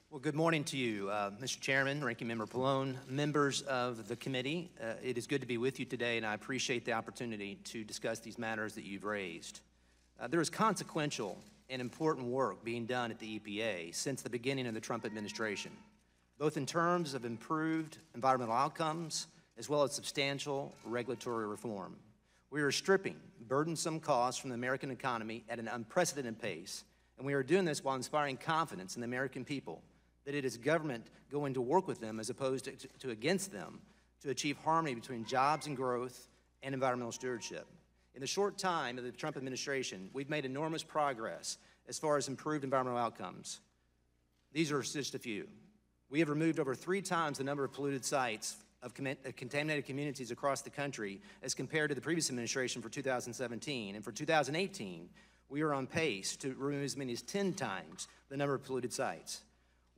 Well, good morning to you, Mr. Chairman, Ranking Member Pallone, members of the committee. It is good to be with you today, and I appreciate the opportunity to discuss these matters that you've raised. There is consequential and important work being done at the EPA since the beginning of the Trump administration, both in terms of improved environmental outcomes as well as substantial regulatory reform. We are stripping burdensome costs from the American economy at an unprecedented pace, and we are doing this while inspiring confidence in the American people that it is government going to work with them as opposed to against them to achieve harmony between jobs and growth and environmental stewardship. In the short time of the Trump administration, we've made enormous progress as far as improved environmental outcomes. These are just a few. We have removed over 3 times the number of polluted sites of contaminated communities across the country as compared to the previous administration for 2017. And for 2018, we are on pace to remove as many as 10 times the number of polluted sites.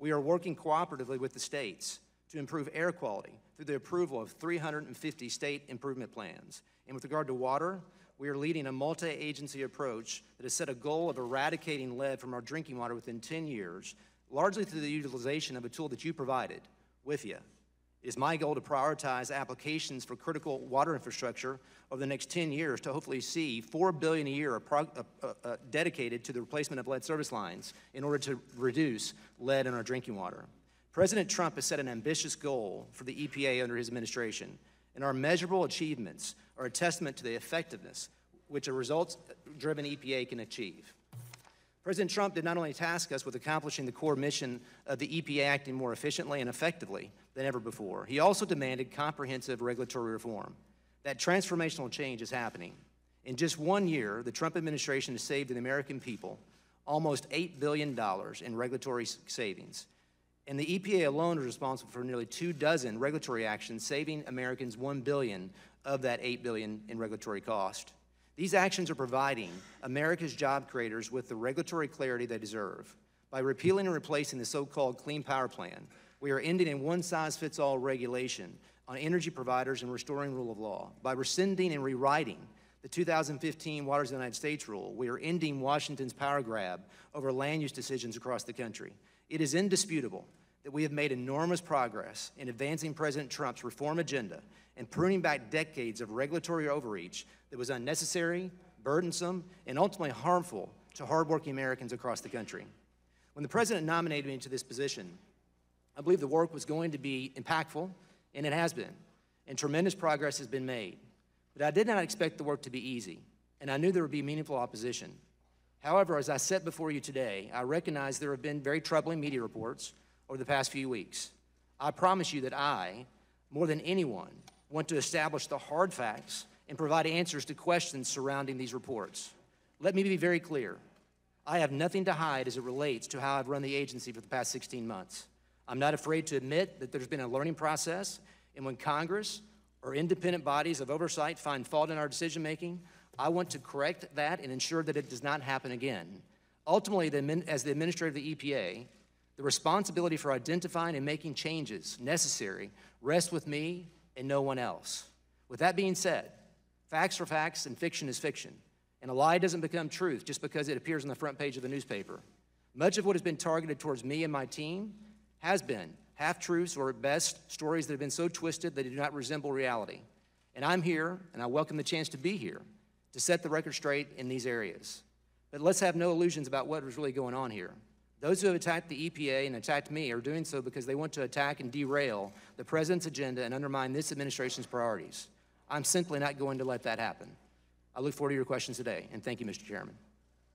We are working cooperatively with the states to improve air quality through the approval of 350 state improvement plans. And with regard to water, we are leading a multi-agency approach that has set a goal of eradicating lead from our drinking water within 10 years, largely through the utilization of a tool that you provided, WIFIA. It is my goal to prioritize applications for critical water infrastructure over the next 10 years to hopefully see $4 billion a year dedicated to the replacement of lead service lines in order to reduce lead in our drinking water. President Trump has set an ambitious goal for the EPA under his administration, and our measurable achievements are a testament to the effectiveness which a results-driven EPA can achieve. President Trump did not only task us with accomplishing the core mission of the EPA acting more efficiently and effectively than ever before, he also demanded comprehensive regulatory reform. That transformational change is happening. In just 1 year, the Trump administration has saved the American people almost $8 billion in regulatory savings. And the EPA alone is responsible for nearly 24 regulatory actions, saving Americans $1 billion of that $8 billion in regulatory cost. These actions are providing America's job creators with the regulatory clarity they deserve. By repealing and replacing the so-called Clean Power Plan, we are ending a one-size-fits-all regulation on energy providers and restoring rule of law. By rescinding and rewriting the 2015 Waters of the United States rule, we are ending Washington's power grab over land use decisions across the country. It is indisputable that we have made enormous progress in advancing President Trump's reform agenda and pruning back decades of regulatory overreach that was unnecessary, burdensome, and ultimately harmful to hardworking Americans across the country. When the President nominated me to this position, I believe the work was going to be impactful, and it has been, and tremendous progress has been made. But I did not expect the work to be easy, and I knew there would be meaningful opposition. However, as I sit before you today, I recognize there have been very troubling media reports over the past few weeks. I promise you that I, more than anyone, want to establish the hard facts and provide answers to questions surrounding these reports. Let me be very clear. I have nothing to hide as it relates to how I've run the agency for the past 16 months. I'm not afraid to admit that there's been a learning process, and when Congress or independent bodies of oversight find fault in our decision-making, I want to correct that and ensure that it does not happen again. Ultimately, as the administrator of the EPA, the responsibility for identifying and making changes necessary rests with me and no one else. With that being said, facts are facts and fiction is fiction, and a lie doesn't become truth just because it appears on the front page of the newspaper. Much of what has been targeted towards me and my team has been half-truths or at best stories that have been so twisted that they do not resemble reality. And I'm here, and I welcome the chance to be here, to set the record straight in these areas. But let's have no illusions about what was really going on here. Those who have attacked the EPA and attacked me are doing so because they want to attack and derail the President's agenda and undermine this administration's priorities. I'm simply not going to let that happen. I look forward to your questions today, and thank you, Mr. Chairman.